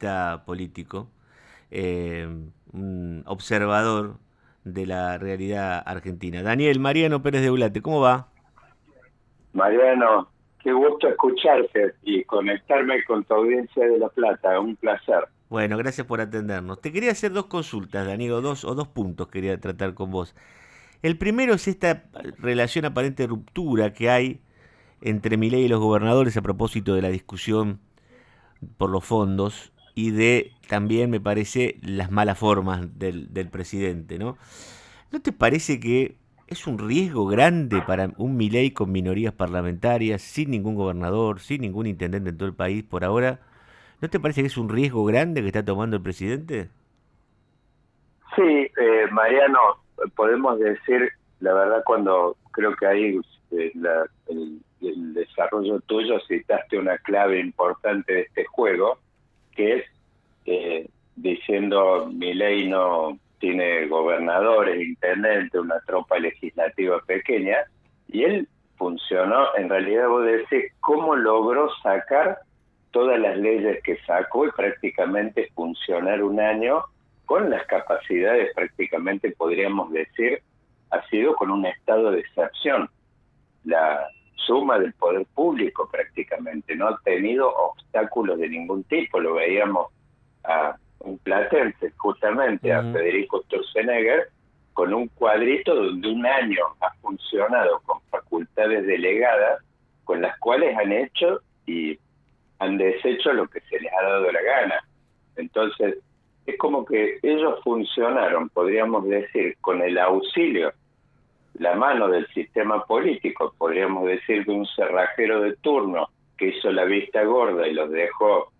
analista político, eh, un observador de la realidad argentina. Daniel Mariano Pérez de Ulate, ¿cómo va? Mariano, qué gusto escucharte y conectarme con tu audiencia de La Plata, un placer. Bueno, gracias por atendernos. Te quería hacer dos consultas, Daniel, o dos puntos quería tratar con vos. El primero es esta relación aparente ruptura que hay entre Milei y los gobernadores a propósito de la discusión por los fondos y de también, me parece, las malas formas del presidente, ¿no? ¿No te parece que es un riesgo grande para un Milei con minorías parlamentarias, sin ningún gobernador, sin ningún intendente en todo el país por ahora? ¿No te parece que es un riesgo grande que está tomando el presidente? Sí, Mariano, podemos decir, la verdad, cuando creo que ahí el desarrollo tuyo citaste una clave importante de este juego, que es diciendo Milei no tiene gobernadores, intendentes, una tropa legislativa pequeña, y él funcionó, en realidad vos decís, ¿cómo logró sacar todas las leyes que sacó y prácticamente funcionar un año con las capacidades, prácticamente podríamos decir, ha sido con un estado de excepción? La suma del poder público prácticamente no ha tenido obstáculos de ningún tipo. Lo veíamos a un platense, justamente a Ujú. Federico Sturzenegger, con un cuadrito donde un año ha funcionado con facultades delegadas, con las cuales han hecho y han deshecho lo que se les ha dado la gana. Entonces, es como que ellos funcionaron, podríamos decir, con el auxilio, la mano del sistema político, podríamos decir, de un cerrajero de turno que hizo la vista gorda y los dejó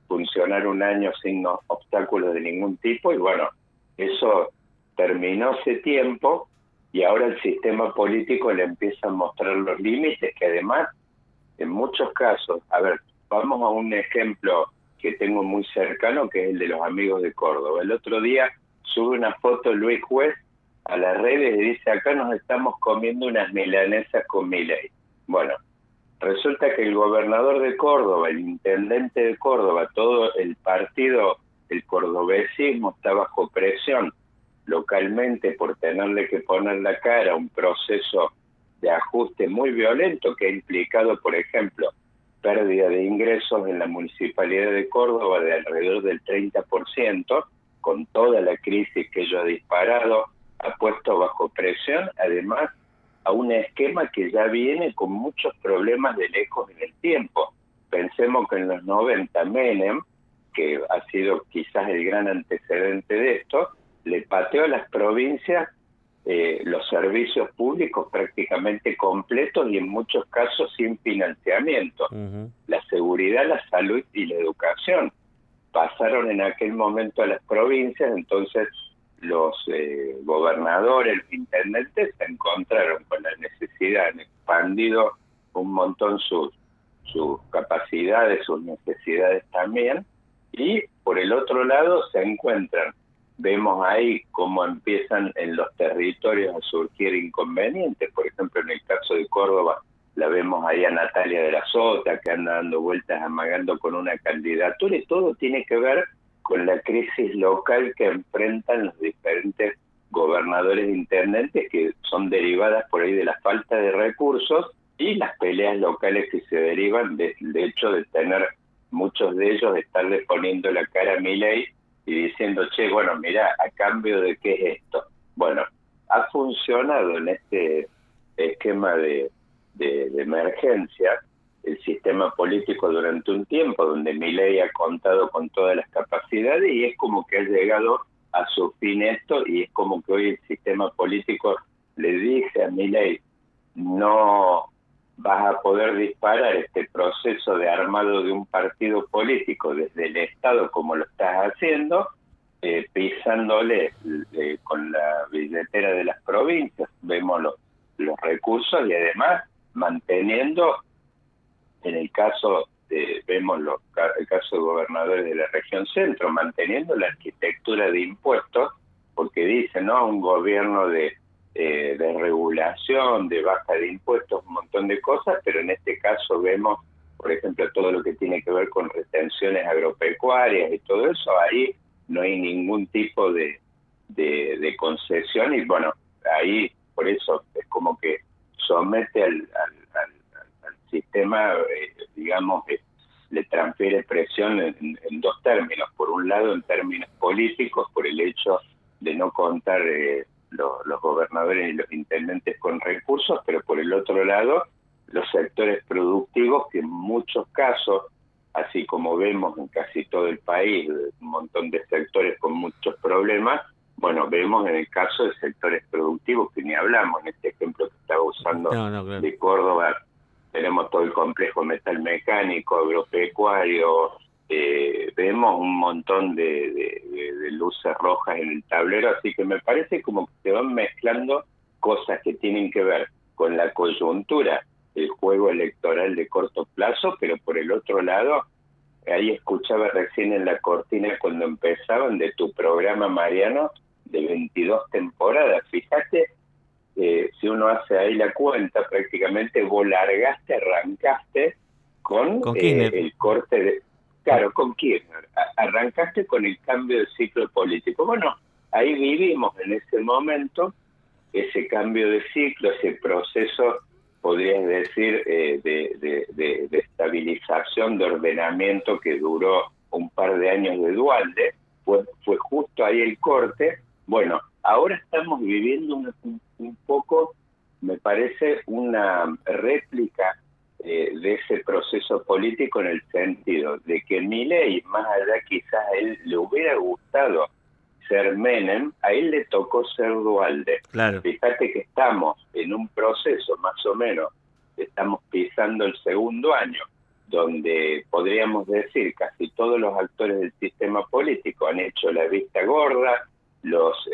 funcionar un año sin obstáculos de ningún tipo. Y bueno, eso terminó ese tiempo y ahora el sistema político le empieza a mostrar los límites que además, en muchos casos, a ver, vamos a un ejemplo que tengo muy cercano, que es el de los amigos de Córdoba. El otro día sube una foto Luis Juez a las redes y dice: acá nos estamos comiendo unas milanesas con Milei. Bueno, resulta que el gobernador de Córdoba, el intendente de Córdoba, todo el partido, el cordobesismo está bajo presión localmente por tenerle que poner la cara a un proceso de ajuste muy violento que ha implicado, por ejemplo, pérdida de ingresos en la municipalidad de Córdoba de alrededor del 30%, con toda la crisis que ello ha disparado, ha puesto bajo presión, además, a un esquema que ya viene con muchos problemas de lejos en el tiempo. Pensemos que en los 90 Menem, que ha sido quizás el gran antecedente de esto, le pateó a las provincias los servicios públicos prácticamente completos y en muchos casos sin financiamiento. Ujú. La seguridad, la salud y la educación pasaron en aquel momento a las provincias. Entonces los gobernadores, los intendentes se encontraron con la necesidad, han expandido un montón sus capacidades, sus necesidades también, y por el otro lado se encuentran, vemos ahí cómo empiezan en los territorios a surgir inconvenientes. Por ejemplo, en el caso de Córdoba, la vemos ahí a Natalia de la Sota, que anda dando vueltas amagando con una candidatura, y todo tiene que ver con la crisis local que enfrentan los diferentes gobernadores e intendentes, que son derivadas por ahí de la falta de recursos y las peleas locales que se derivan de hecho de tener muchos de ellos estarle poniendo la cara a Milei y diciendo: che, bueno, mira, ¿a cambio de qué es esto? Bueno, ha funcionado en este esquema de emergencia el sistema político durante un tiempo, donde Milei ha contado con todas las capacidades, y es como que ha llegado a su fin esto, y es como que hoy el sistema político le dice a Milei: no vas a poder disparar este proceso de armado de un partido político desde el Estado como lo estás haciendo, pisándole con la billetera de las provincias. Vemos los recursos y además manteniendo, en el caso vemos el caso de gobernadores de la región centro, manteniendo la arquitectura de impuestos, porque dicen, ¿no?, un gobierno de regulación, de baja de impuestos, un montón de cosas, pero en este caso vemos por ejemplo, todo lo que tiene que ver con retenciones agropecuarias y todo eso, ahí no hay ningún tipo de concesión y bueno, ahí por eso es como que somete al sistema, digamos, le transfiere presión en dos términos. Por un lado, en términos políticos, por el hecho de no contar los gobernadores y los intendentes con recursos, pero por el otro lado, los sectores productivos que en muchos casos, así como vemos en casi todo el país, un montón de sectores con muchos problemas, bueno, vemos en el caso de sectores productivos, que ni hablamos, en este ejemplo que estaba usando claro. de Córdoba, tenemos todo el complejo metalmecánico, agropecuario, vemos un montón de luces rojas en el tablero, así que me parece como que se van mezclando cosas que tienen que ver con la coyuntura, el juego electoral de corto plazo, pero por el otro lado, ahí escuchaba recién en la cortina cuando empezaban de tu programa, Mariano, de 22 temporadas. Fíjate, si uno hace ahí la cuenta, prácticamente vos arrancaste con Kirchner. el corte de... Claro, con Kirchner. Arrancaste con el cambio de ciclo político. Bueno, ahí vivimos en ese momento ese cambio de ciclo, ese proceso, podrías decir, de estabilización, de ordenamiento que duró un par de años de Duhalde, fue justo ahí el corte. Bueno, ahora estamos viviendo un poco, me parece, una réplica de ese proceso político en el sentido de que Milei, más allá quizás a él le hubiera gustado ser Menem, a él le tocó ser Duhalde. Claro. Fíjate que estamos en un proceso más o menos, estamos pisando el segundo año, donde podríamos decir casi todos los actores del sistema político han hecho la vista gorda, los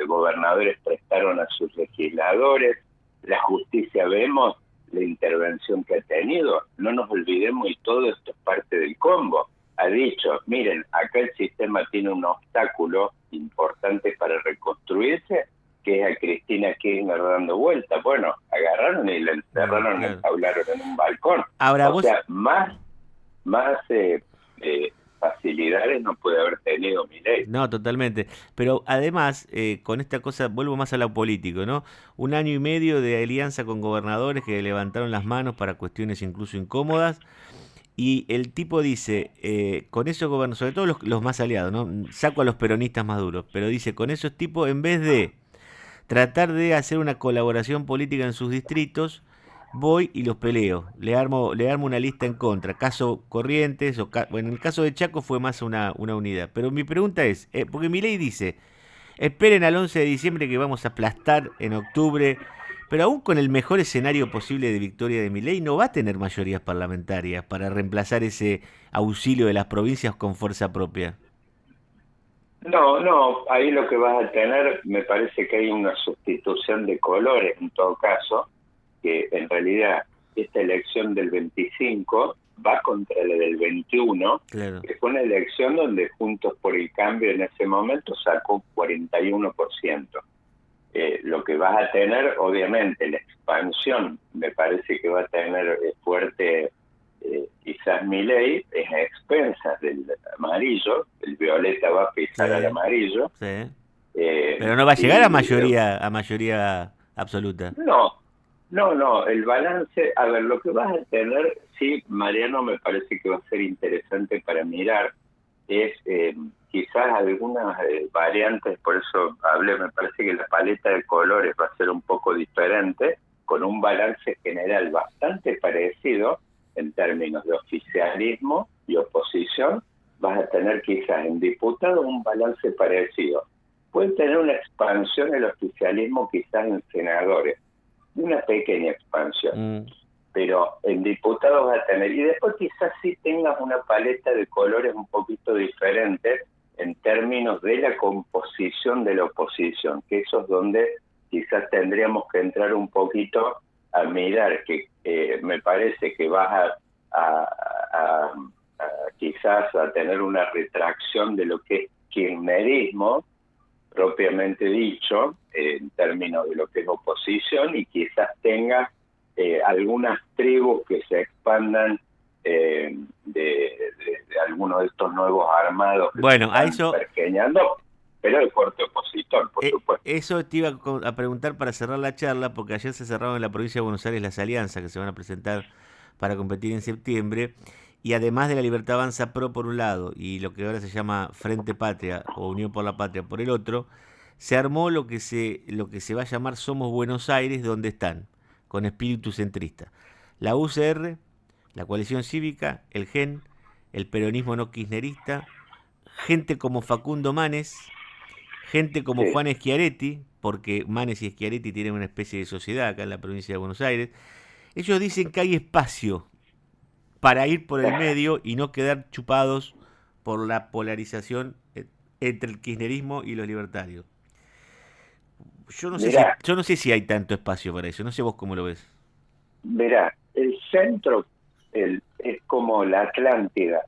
gobernadores prestaron a sus legisladores, la justicia vemos la intervención que ha tenido, no nos olvidemos y todo esto es parte del combo. Ha dicho, miren, acá el sistema tiene un obstáculo importante para reconstruirse, que es a Cristina Kirchner dando vuelta. Bueno, agarraron y la encerraron, claro. Enjaularon en un balcón. Ahora, o sea, más facilidades no puede haber tenido Milei. No, totalmente. Pero además, con esta cosa, vuelvo más a lo político, ¿no? 1 año y medio de alianza con gobernadores que levantaron las manos para cuestiones incluso incómodas. Y el tipo dice, con esos gobernadores, sobre todo los más aliados, ¿no? Saco a los peronistas más duros, pero dice, con esos tipos, en vez de tratar de hacer una colaboración política en sus distritos, voy y los peleo, le armo una lista en contra, caso Corrientes, bueno, en el caso de Chaco fue más una unidad, pero mi pregunta es, porque mi ley dice, esperen al 11 de diciembre que vamos a aplastar en octubre, pero aún con el mejor escenario posible de victoria de Milei no va a tener mayorías parlamentarias para reemplazar ese auxilio de las provincias con fuerza propia. No, ahí lo que vas a tener, me parece que hay una sustitución de colores en todo caso, que en realidad esta elección del 25 va contra la del 21, Claro. que fue una elección donde Juntos por el Cambio en ese momento sacó 41%. Lo que vas a tener, obviamente, la expansión, me parece que va a tener fuerte quizás Milei, es a expensas del amarillo, el violeta va a pisar al amarillo. Sí. Pero no va a llegar a mayoría absoluta. No, el balance, a ver, lo que vas a tener, sí, Mariano, me parece que va a ser interesante para mirar, es quizás algunas variantes, por eso hablé, me parece que la paleta de colores va a ser un poco diferente, con un balance general bastante parecido en términos de oficialismo y oposición. Vas a tener quizás en diputados un balance parecido. Puede tener una expansión el oficialismo quizás en senadores, una pequeña expansión, pero en diputados va a tener, y después quizás sí tengas una paleta de colores un poquito diferente en términos de la composición de la oposición, que eso es donde quizás tendríamos que entrar un poquito a mirar, que me parece que vas a quizás a tener una retracción de lo que es kirchnerismo, propiamente dicho, en términos de lo que es oposición, y quizás tenga algunas tribus que se expandan de algunos de estos nuevos armados que se Bueno, a están eso, pergeñando, pero de fuerte opositor, por supuesto. eso te iba a preguntar para cerrar la charla, porque ayer se cerraron en la provincia de Buenos Aires las alianzas que se van a presentar para competir en septiembre, y además de la Libertad Avanza Pro por un lado, y lo que ahora se llama Frente Patria o Unión por la Patria por el otro, se armó lo que se va a llamar Somos Buenos Aires, donde están, con espíritu centrista. La UCR, la Coalición Cívica, el GEN, el peronismo no kirchnerista, gente como Facundo Manes, gente como Sí. Juan Schiaretti, porque Manes y Schiaretti tienen una especie de sociedad acá en la provincia de Buenos Aires. Ellos dicen que hay espacio para ir por el medio y no quedar chupados por la polarización entre el kirchnerismo y los libertarios. Mirá, Yo no sé si hay tanto espacio para eso, no sé vos cómo lo ves. mirá, el centro es como la Atlántida,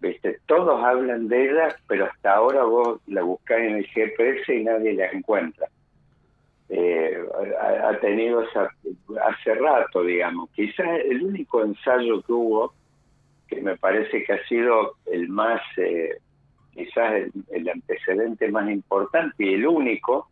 ¿viste? Todos hablan de ella, pero hasta ahora vos la buscás en el GPS y nadie la encuentra. Ha tenido hace rato, digamos. Quizás el único ensayo que hubo, que me parece que ha sido el más, quizás el antecedente más importante y el único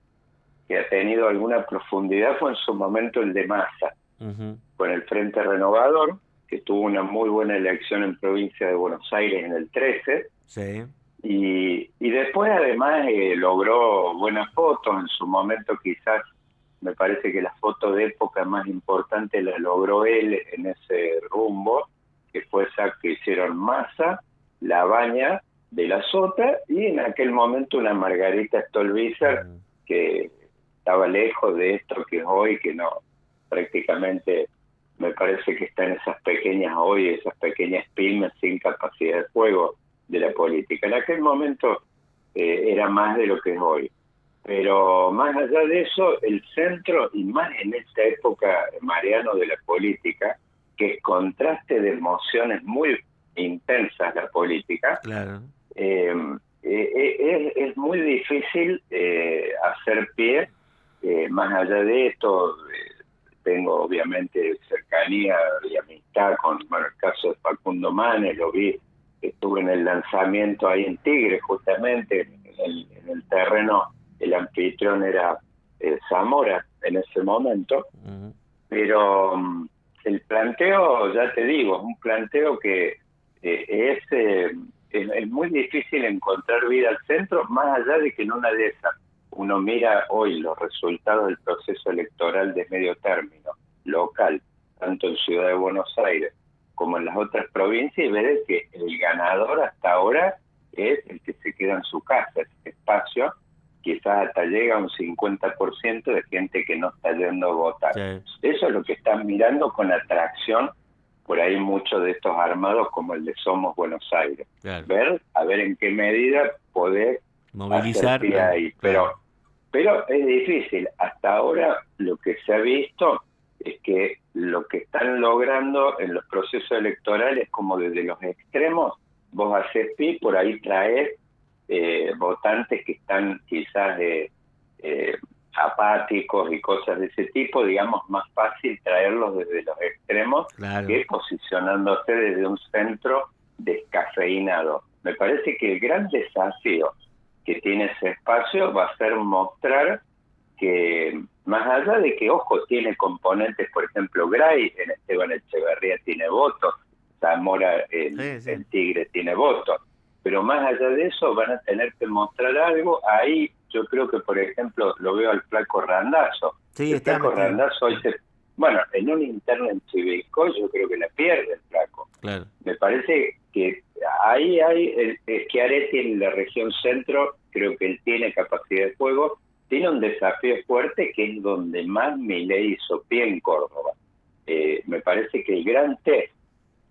que ha tenido alguna profundidad, fue en su momento el de Massa, Ujú. con el Frente Renovador, que tuvo una muy buena elección en provincia de Buenos Aires en el 13, Sí. y después además logró buenas fotos. En su momento quizás me parece que la foto de época más importante la logró él en ese rumbo, que fue esa que hicieron Massa, La Baña de la Sota, y en aquel momento una Margarita Stolbizer, Mm. que estaba lejos de esto que es hoy, que no, prácticamente me parece que está en esas pequeñas hoy, esas pequeñas pymes sin capacidad de juego de la política. En aquel momento era más de lo que es hoy. Pero más allá de eso, el centro, y más en esta época, Mariano, de la política, que es contraste de emociones muy intensas la política, Claro. es muy difícil hacer pie. Más allá de esto, tengo obviamente cercanía y amistad con, bueno, el caso de Facundo Manes, lo vi, estuve en el lanzamiento ahí en Tigre, justamente, en el terreno. El anfitrión era Zamora en ese momento, Ujú. pero el planteo, ya te digo, es un planteo que es muy difícil encontrar vida al centro, más allá de que en una de esas uno mira hoy los resultados del proceso electoral de medio término, local, tanto en Ciudad de Buenos Aires como en las otras provincias, y ve que el ganador hasta ahora es el que se queda en su casa, ese espacio, quizás hasta llega a un 50% de gente que no está yendo a votar. Sí. Eso es lo que están mirando con atracción por ahí muchos de estos armados, como el de Somos Buenos Aires. Claro. A ver en qué medida poder hacer Movilizar, pie ahí. claro. Pero es difícil. Hasta ahora lo que se ha visto es que lo que están logrando en los procesos electorales, como desde los extremos, vos haces pie, por ahí traes votantes que están quizás apáticos y cosas de ese tipo, digamos, más fácil traerlos desde los extremos Claro. que posicionándose desde un centro descafeinado. Me parece que el gran desafío que tiene ese espacio va a ser mostrar que, más allá de que, ojo, tiene componentes, por ejemplo, Gray en Esteban Echeverría tiene votos, Zamora Sí, sí. en Tigre tiene votos, pero más allá de eso van a tener que mostrar algo. Ahí yo creo que, por ejemplo, lo veo al Flaco Randazzo. Sí, El está Flaco metido. Randazzo hoy bueno, en un interno en Chivilcoy yo creo que la pierde el Flaco. Claro. Me parece que ahí hay Schiaretti en la región centro, creo que él tiene capacidad de juego, tiene un desafío fuerte que es donde más Milei hizo pie en Córdoba. Me parece que el gran test,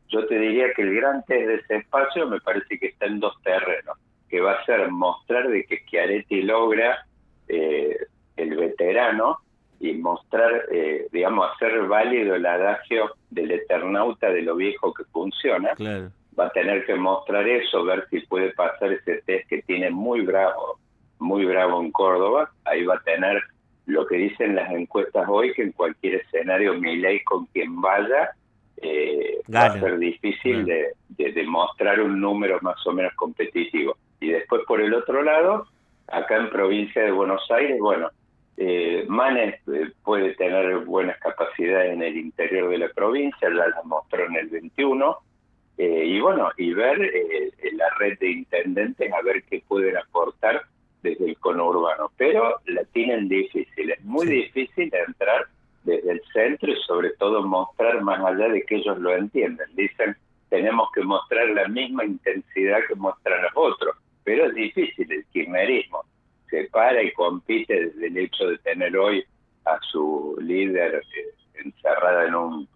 yo te diría que el gran test de ese espacio me parece que está en dos terrenos, que va a ser mostrar de que Schiaretti logra el veterano y mostrar, digamos, hacer válido el adagio del eternauta de lo viejo que funciona. Claro. Va a tener que mostrar eso, ver si puede pasar ese test que tiene muy bravo en Córdoba. Ahí va a tener lo que dicen las encuestas hoy, que en cualquier escenario Milei con quien vaya va a ser difícil de demostrar un número más o menos competitivo. Y después, por el otro lado, acá en provincia de Buenos Aires, bueno, Manes puede tener buenas capacidades en el interior de la provincia, ya las mostró en el 21, y bueno, y ver la red de intendentes a ver qué pueden aportar desde el conurbano, pero la tienen difícil, es muy difícil entrar desde el centro y sobre todo mostrar más allá de que ellos lo entiendan. Dicen, tenemos que mostrar la misma intensidad que muestran los otros, pero es difícil, el kirchnerismo se para y compite desde el hecho de tener hoy a su líder encerrada en un,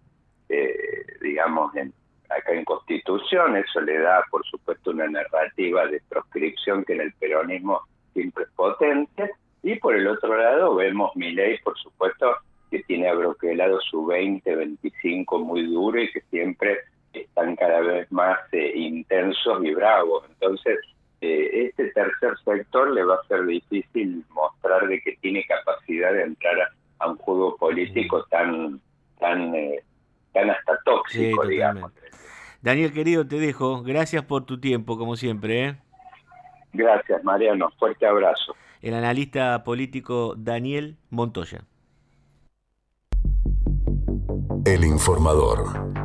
digamos, acá en Constitución. Eso le da, por supuesto, una narrativa de proscripción que en el peronismo siempre es potente. Y por el otro lado vemos Milei, por supuesto, que tiene abroquelado su 20-25 muy duro y que siempre están cada vez más intensos y bravos. Entonces, este tercer sector le va a ser difícil mostrar de que tiene capacidad de entrar a un juego político tan hasta tóxico, digamos. Daniel, querido, te dejo. Gracias por tu tiempo, como siempre, ¿eh? Gracias, Mariano. Fuerte abrazo. El analista político Daniel Montoya. El Informador.